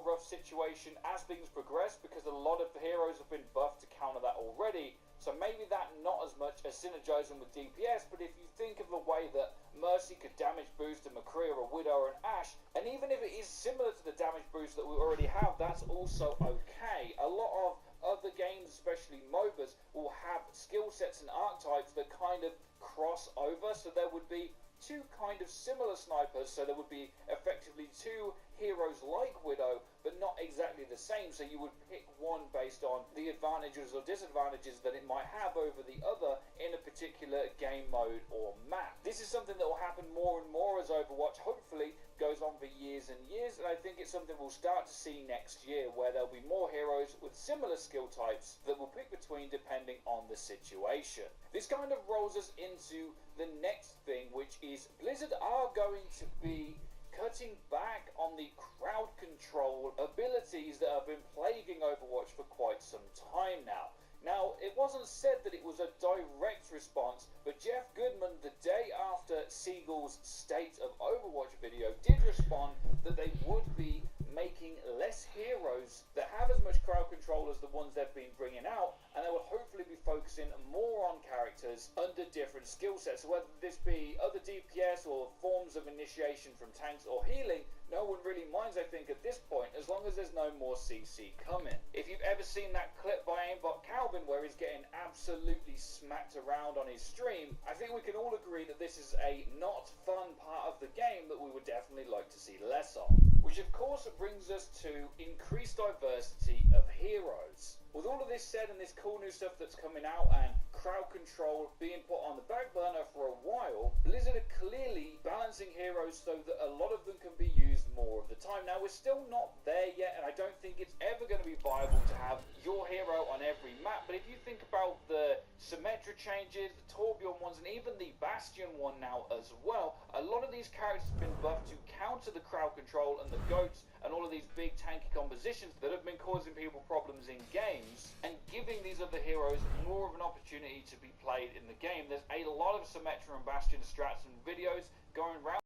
rough situation as things progress, because a lot of the heroes have been buffed to counter that already. So maybe that not as much as synergizing with DPS, but if you think of the way that Mercy could damage boost a McCree or a Widow or an Ashe, and even if it is similar to the damage boost that we already have, that's also okay. A lot of other games, especially MOBAs, will have skill sets and archetypes that kind of cross over, so there would be two kind of similar snipers, so there would be effectively two heroes like Widow, but not exactly the same, so you would pick one based on the advantages or disadvantages that it might have over the other in a particular game mode or map. This is something that will happen more and more as Overwatch hopefully goes on for years and years, and I think it's something we'll start to see next year, where there'll be more heroes with similar skill types that we'll pick between depending on the situation. This kind of rolls us into the next thing, which is Blizzard are going to be cutting back on the crowd control abilities that have been plaguing Overwatch for quite some time now. Now, it wasn't said that it was a direct response, but Jeff Goodman, the day after Seagull's State of Overwatch video, did respond that they would be making less heroes that have as much crowd control as the ones they've been bringing out, and they will hopefully be focusing more on characters under different skill sets. So whether this be other DPS or forms of initiation from tanks or healing, no one really minds, I think, at this point, as long as there's no more CC coming. If you've ever seen that clip by Aimbot Calvin where he's getting absolutely smacked around on his stream, I think we can all agree that this is a not fun part of the game that we would definitely like to see less of. Which of course brings us to increased diversity of heroes. With all of this said and this cool new stuff that's coming out and crowd control being put on the back burner for a while, Blizzard are clearly balancing heroes so that a lot of them can be used more of the time. Now, we're still not there yet, and I don't think it's ever going to be viable to have your hero on every map, but if you think about the Symmetra changes, the Torbjorn ones, and even the Bastion one now as well, a lot of these characters have been buffed to counter the crowd control and the goats and all of these big tanky compositions that have been causing people problems in games, and giving these other heroes more of an opportunity to be played in the game. There's a lot of Symmetra and Bastion strats and videos going around